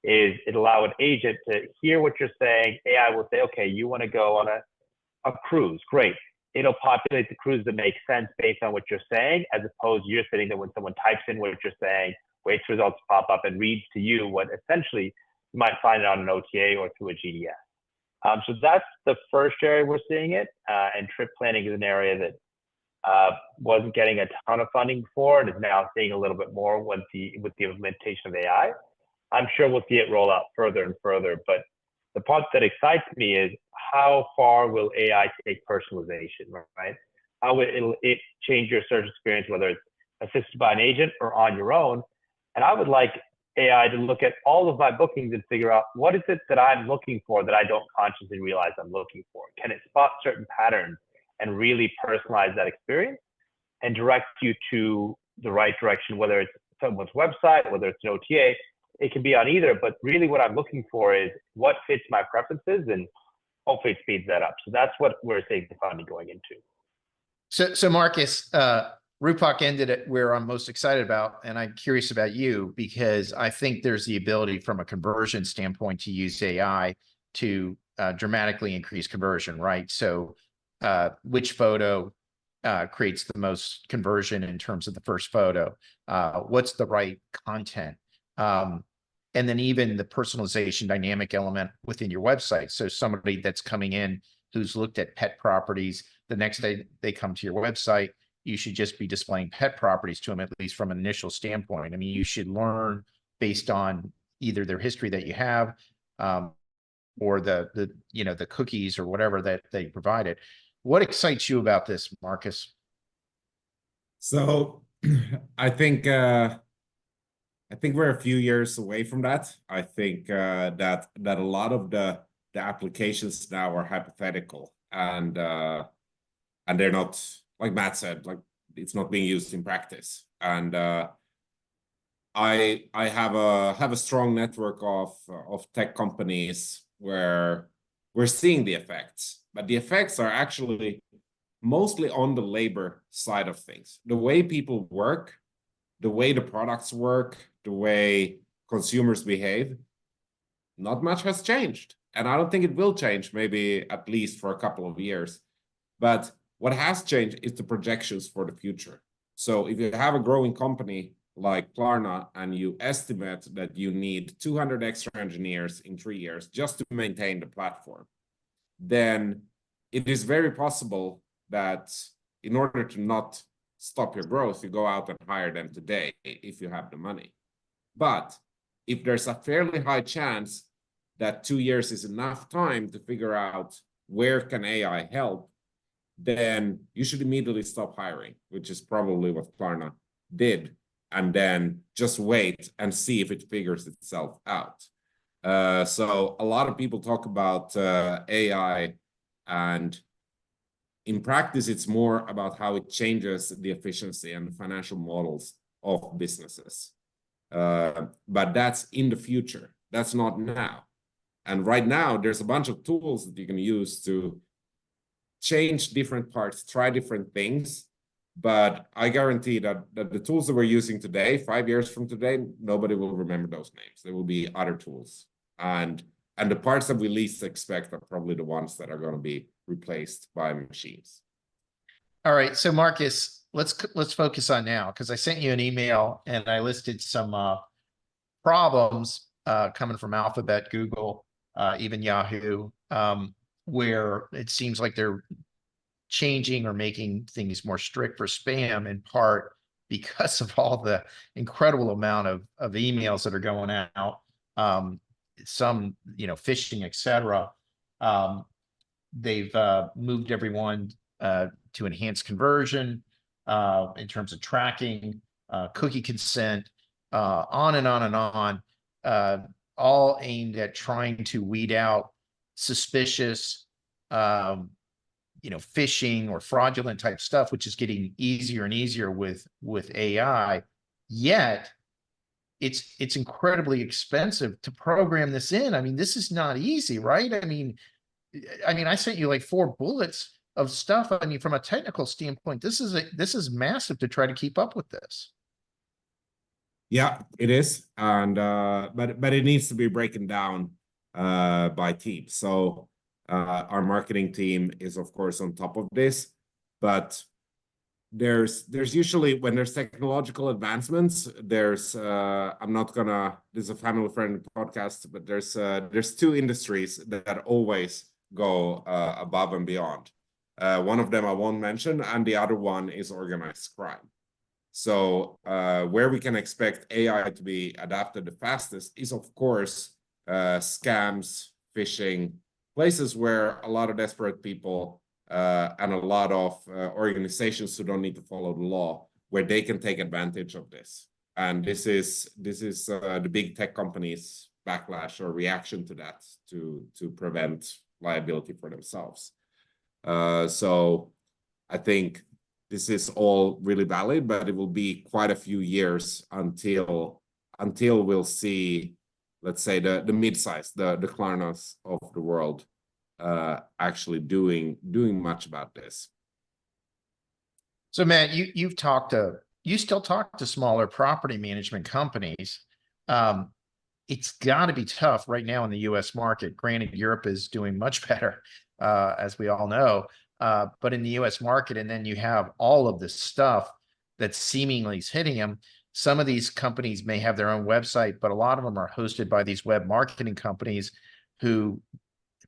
Is it allow an agent to hear what you're saying? AI will say, okay, you want to go on a cruise, great. It'll populate the cruise that makes sense based on what you're saying, as opposed to you're sitting there when someone types in what you're saying, waits for results to pop up and reads to you what essentially you might find it on an OTA or through a GDS. So that's the first area we're seeing it. And trip planning is an area that wasn't getting a ton of funding before and is now seeing a little bit more with the implementation of AI. I'm sure we'll see it roll out further and further, but the part that excites me is how far will AI take personalization, right? How will it change your search experience, whether it's assisted by an agent or on your own? And I would like AI to look at all of my bookings and figure out what is it that I'm looking for that I don't consciously realize I'm looking for. Can it spot certain patterns and really personalize that experience and direct you to the right direction, whether it's someone's website, whether it's an OTA? It can be on either, but really what I'm looking for is what fits my preferences, and hopefully it speeds that up. So that's what we're seeing the funding going into. So Marcus, Roopak ended it where I'm most excited about, and I'm curious about you, because I think there's the ability from a conversion standpoint to use AI to dramatically increase conversion, right? So which photo creates the most conversion in terms of the first photo? What's the right content? And then even the personalization dynamic element within your website. So somebody that's coming in who's looked at pet properties, the next day they come to your website, you should just be displaying pet properties to them, at least from an initial standpoint. I mean, you should learn based on either their history that you have, or the cookies or whatever that they provided. What excites you about this, Marcus? So I think we're a few years away from that. I think that a lot of the applications now are hypothetical, and they're not, like Matt said, like it's not being used in practice. And I have a strong network of tech companies where we're seeing the effects, but the effects are actually mostly on the labor side of things. The way people work, the way the products work, the way consumers behave, not much has changed. And I don't think it will change, maybe at least for a couple of years. But what has changed is the projections for the future. So if you have a growing company like Klarna and you estimate that you need 200 extra engineers in 3 years just to maintain the platform, then it is very possible that in order to not stop your growth, you go out and hire them today if you have the money. But if there's a fairly high chance that 2 years is enough time to figure out where can AI help, then you should immediately stop hiring, which is probably what Klarna did, and then just wait and see if it figures itself out. So a lot of people talk about AI, and in practice, it's more about how it changes the efficiency and the financial models of businesses. But that's in the future. That's not now. And right now, there's a bunch of tools that you can use to change different parts, try different things. But I guarantee that the tools that we're using today, 5 years from today, nobody will remember those names. There will be other tools. And the parts that we least expect are probably the ones that are going to be replaced by machines. All right, so Marcus, let's focus on now, because I sent you an email and I listed some problems coming from Alphabet, Google, even Yahoo, where it seems like they're changing or making things more strict for spam, in part because of all the incredible amount of emails that are going out, some, phishing, etc. They've moved everyone to enhance conversion in terms of tracking, cookie consent, on and on and on, all aimed at trying to weed out suspicious, phishing or fraudulent type stuff, which is getting easier and easier with AI. Yet it's incredibly expensive to program this in. I mean, this is not easy, right? I mean, I sent you like 4 bullets of stuff. I mean, from a technical standpoint, this is massive to try to keep up with this. Yeah, it is, and but it needs to be broken down by teams. So our marketing team is, of course, on top of this, but there's usually, when there's technological advancements, there's I'm not gonna, this is a family friendly podcast, but there's 2 industries that always go above and beyond. One of them I won't mention, and the other one is organized crime. So where we can expect AI to be adapted the fastest is, of course, scams, phishing, places where a lot of desperate people and a lot of organizations who don't need to follow the law, where they can take advantage of this. And this is the big tech companies' backlash or reaction to that, to prevent liability for themselves. So I think this is all really valid, but it will be quite a few years until we'll see, let's say, the mid-size, the Klarnas of the world actually doing much about this. So Matt, you still talk to smaller property management companies. It's got to be tough right now in the US market. Granted, Europe is doing much better, as we all know. But in the US market, and then you have all of this stuff that seemingly is hitting them. Some of these companies may have their own website, but a lot of them are hosted by these web marketing companies who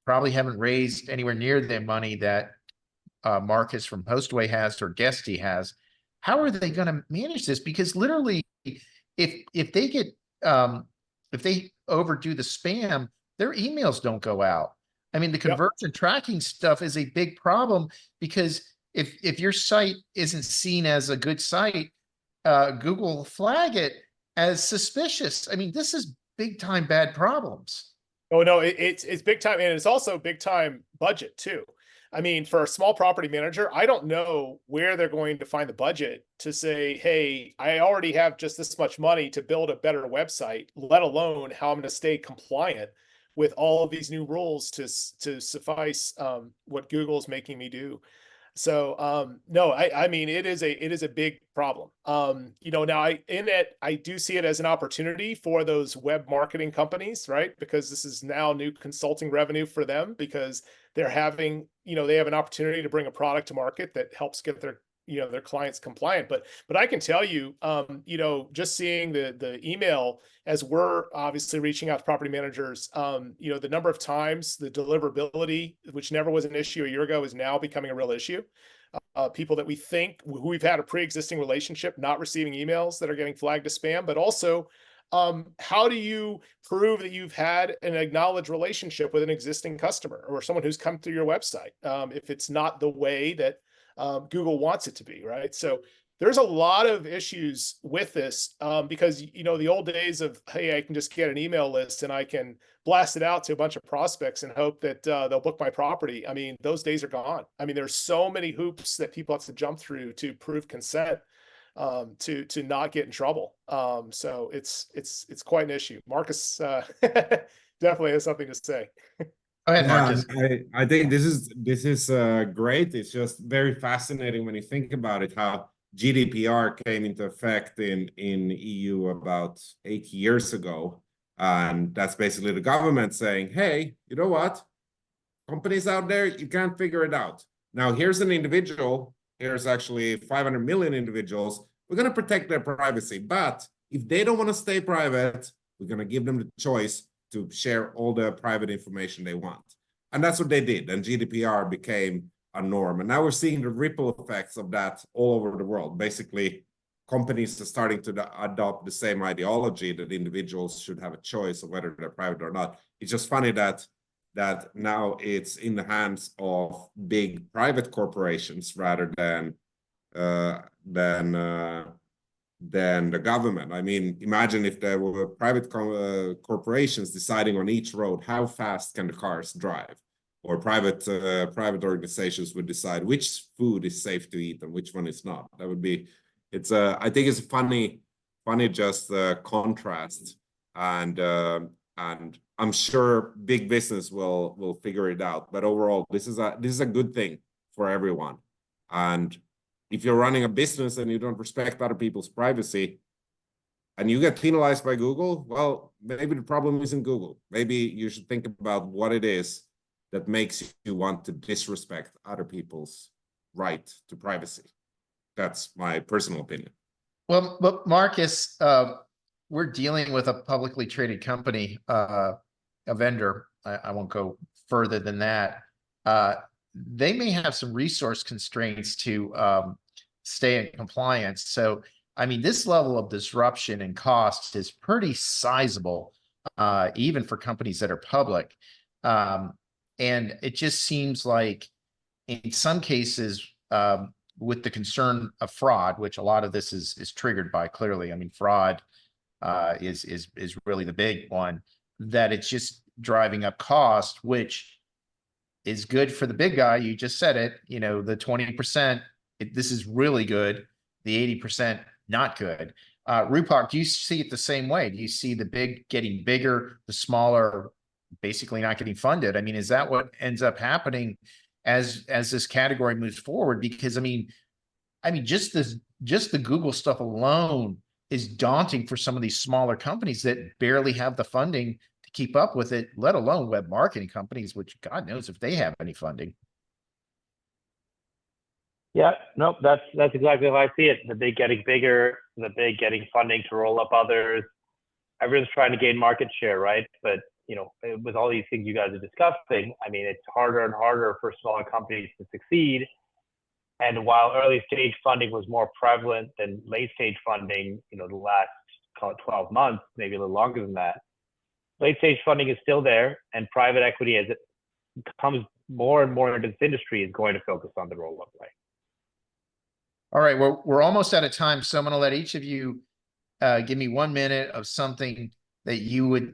probably haven't raised anywhere near the money that Marcus from Hostway has or Guesty has. how are they going to manage this? Because literally, if they get if they overdo the spam, their emails don't go out. I mean, the conversion tracking stuff is a big problem because if your site isn't seen as a good site, Google will flag it as suspicious. I mean, this is big time bad problems. Oh no, it's big time, and it's also big time budget too. I mean, for a small property manager, I don't know where they're going to find the budget to say, hey, I already have just this much money to build a better website, let alone how I'm going to stay compliant with all of these new rules to suffice what Google's making me do. So no, I mean it is a big problem. You know, now I do see it as an opportunity for those web marketing companies, right? Because this is now new consulting revenue for them because they're having, you know, they have an opportunity to bring a product to market that helps get their, you know, their clients compliant. But I can tell you, you know, just seeing the email as we're obviously reaching out to property managers, you know, the number of times the deliverability, which never was an issue a year ago, is now becoming a real issue. People that we think who we've had a pre-existing relationship not receiving emails that are getting flagged as spam, but also how do you prove that you've had an acknowledged relationship with an existing customer or someone who's come through your website if it's not the way that Google wants it to be, right? So there's a lot of issues with this because, you know, the old days of, hey, I can just get an email list and I can blast it out to a bunch of prospects and hope that they'll book my property. I mean, those days are gone. I mean, there's so many hoops that people have to jump through to prove consent to not get in trouble. So it's quite an issue. Marcus definitely has something to say. Go ahead, Marcus. I think this is great. It's just very fascinating when you think about it, how GDPR came into effect in EU about 8 years ago. And that's basically the government saying, hey, you know what? Companies out there, you can't figure it out. Now, here's an individual. Here's actually 500 million individuals. We're going to protect their privacy. But if they don't want to stay private, we're going to give them the choice to share all the private information they want. And that's what they did. And GDPR became a norm. And now we're seeing the ripple effects of that all over the world. Basically, companies are starting to adopt the same ideology that individuals should have a choice of whether they're private or not. It's just funny that now it's in the hands of big private corporations rather than the government. I mean, imagine if there were private corporations deciding on each road how fast can the cars drive, or private organizations would decide which food is safe to eat and which one is not. That would be, I think it's a funny just contrast, and I'm sure big business will figure it out. But overall, this is a good thing for everyone. And if you're running a business and you don't respect other people's privacy and you get penalized by Google, well, maybe the problem isn't Google. Maybe you should think about what it is that makes you want to disrespect other people's right to privacy. That's my personal opinion. Well, but Marcus, we're dealing with a publicly traded company, a vendor. I won't go further than that. They may have some resource constraints to stay in compliance. So, I mean, this level of disruption and cost is pretty sizable, even for companies that are public. And it just seems like in some cases, with the concern of fraud, which a lot of this is triggered by, clearly, I mean, fraud is really the big one, that it's just driving up cost, which is good for the big guy. You just said it, you know, the 20%, this is really good. The 80% not good. Roopak, do you see it the same way? Do you see the big getting bigger, the smaller basically not getting funded? I mean, is that what ends up happening as this category moves forward? Because I mean, just the Google stuff alone is daunting for some of these smaller companies that barely have the funding to keep up with it, let alone web marketing companies, which God knows if they have any funding. Yeah, nope, that's exactly how I see it. The big getting bigger, the big getting funding to roll up others. Everyone's trying to gain market share, right? But you know, with all these things you guys are discussing, I mean, it's harder and harder for smaller companies to succeed. And while early stage funding was more prevalent than late stage funding, the last, call it 12 months, maybe a little longer than that, late stage funding is still there, and private equity, as it comes more and more into this industry, is going to focus on the roll-up play. All right, we're almost out of time, so I'm going to let each of you give me 1 minute of something that you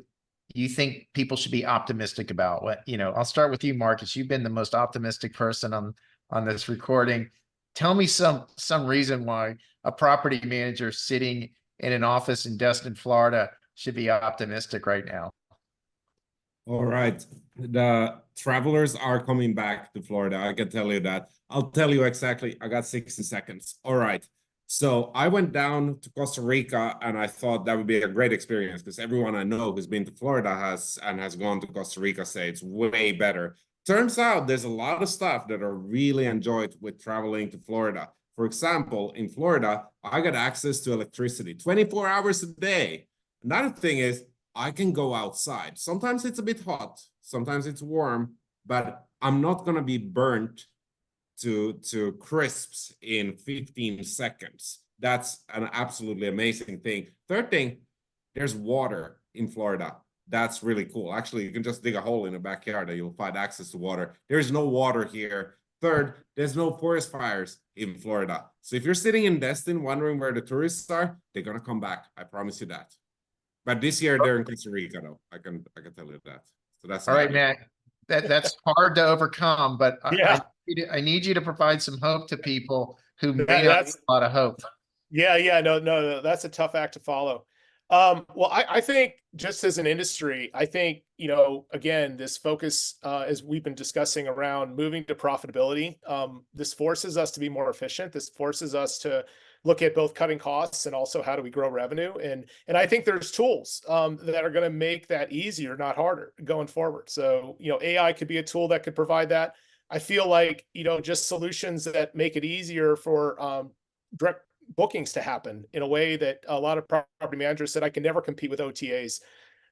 think people should be optimistic about. I'll start with you, Marcus. You've been the most optimistic person on this recording. Tell me some reason why a property manager sitting in an office in Destin, Florida, should be optimistic right now. All right. The travelers are coming back to Florida. I can tell you that. I'll tell you exactly. I got 60 seconds. All right. So I went down to Costa Rica, and I thought that would be a great experience because everyone I know who's been to Florida has gone to Costa Rica say it's way better. Turns out there's a lot of stuff that I really enjoyed with traveling to Florida. For example, in Florida, I got access to electricity 24 hours a day. Another thing is I can go outside. Sometimes it's a bit hot, sometimes it's warm, but I'm not going to be burnt to crisps in 15 seconds. That's an absolutely amazing thing. Third thing, there's water in Florida. That's really cool. Actually, you can just dig a hole in the backyard and you'll find access to water. There's no water here. Third, there's no forest fires in Florida. So if you're sitting in Destin wondering where the tourists are, they're going to come back. I promise you that. But this year they're in Costa Rica, though. I can tell you that. So that's all right, Matt. That's hard to overcome, but Yeah. I need you to provide some hope to people who may not have a lot of hope. Yeah, no, that's a tough act to follow. Well, I think just as an industry, I think, again, this focus, as we've been discussing around moving to profitability, this forces us to be more efficient. This forces us to look at both cutting costs and also how do we grow revenue. And I think there's tools that are going to make that easier, not harder, going forward. So, AI could be a tool that could provide that. I feel like, just solutions that make it easier for direct bookings to happen in a way that a lot of property managers said, I can never compete with OTAs.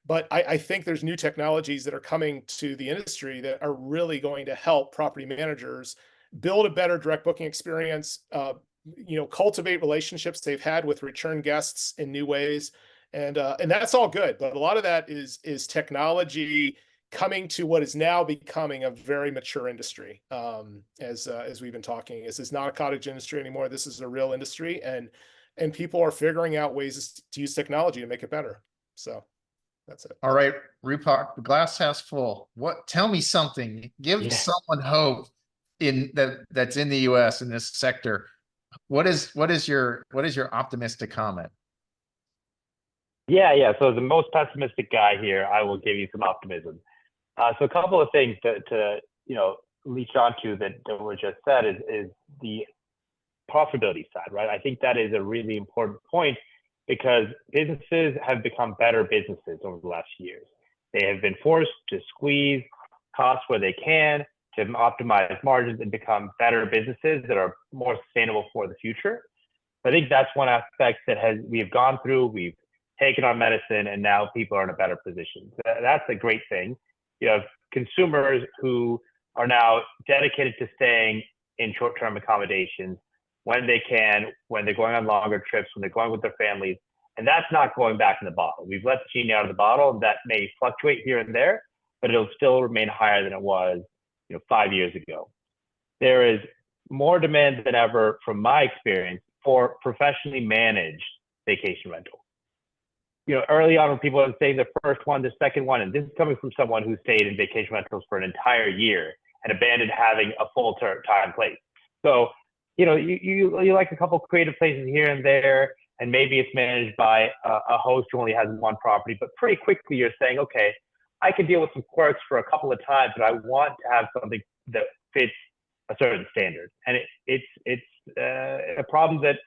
But I think there's new technologies that are coming to the industry that are really going to help property managers build a better direct booking experience, cultivate relationships they've had with return guests in new ways. And that's all good. But a lot of that is technology coming to what is now becoming a very mature industry. As we've been talking, this is not a cottage industry anymore. This is a real industry, and people are figuring out ways to use technology to make it better. So that's it. All right, Roopak, the glass half full. Tell me something. Give someone hope that's in the US in this sector. What is your optimistic comment? Yeah. So the most pessimistic guy here, I will give you some optimism. So a couple of things to leech onto that were just said is the profitability side, right? I think that is a really important point because businesses have become better businesses over the last years. They have been forced to squeeze costs where they can to optimize margins and become better businesses that are more sustainable for the future. I think that's one aspect that we have gone through. We've taken our medicine, and now people are in a better position. That's a great thing. You have consumers who are now dedicated to staying in short-term accommodations when they can, when they're going on longer trips, when they're going with their families, and that's not going back in the bottle. We've let the genie out of the bottle, and that may fluctuate here and there, but it'll still remain higher than it was 5 years ago. There is more demand than ever, from my experience, for professionally managed vacation rental. Early on when people are saying the first one, the second one, and this is coming from someone who stayed in vacation rentals for an entire year and abandoned having a full-time place. So, you like a couple creative places here and there, and maybe it's managed by a host who only has one property, but pretty quickly you're saying, okay, I can deal with some quirks for a couple of times, but I want to have something that fits a certain standard. And it's a problem that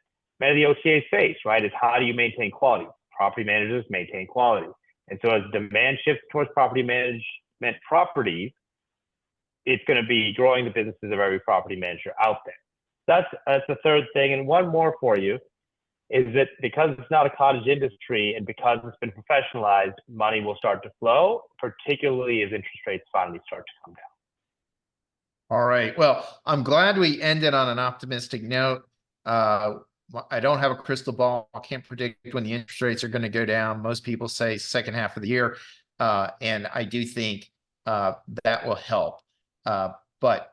many of the OTAs face, right? Is how do you maintain quality? Property managers maintain quality. And so as demand shifts towards property management properties, it's going to be growing the businesses of every property manager out there. That's the third thing. And one more for you is that because it's not a cottage industry and because it's been professionalized, money will start to flow, particularly as interest rates finally start to come down. All right. Well, I'm glad we ended on an optimistic note. I don't have a crystal ball. I can't predict when the interest rates are going to go down. Most people say second half of the year. And I do think that will help. But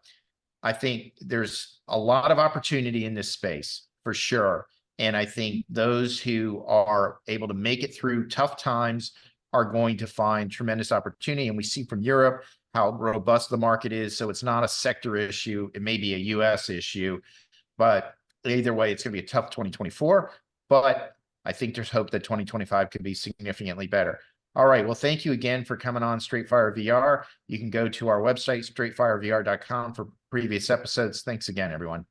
I think there's a lot of opportunity in this space for sure. And I think those who are able to make it through tough times are going to find tremendous opportunity. And we see from Europe how robust the market is. So it's not a sector issue. It may be a US issue, but either way, it's going to be a tough 2024. But I think there's hope that 2025 could be significantly better. All right. Well, thank you again for coming on Straightfire VR. You can go to our website, straightfirevr.com, for previous episodes. Thanks again, everyone.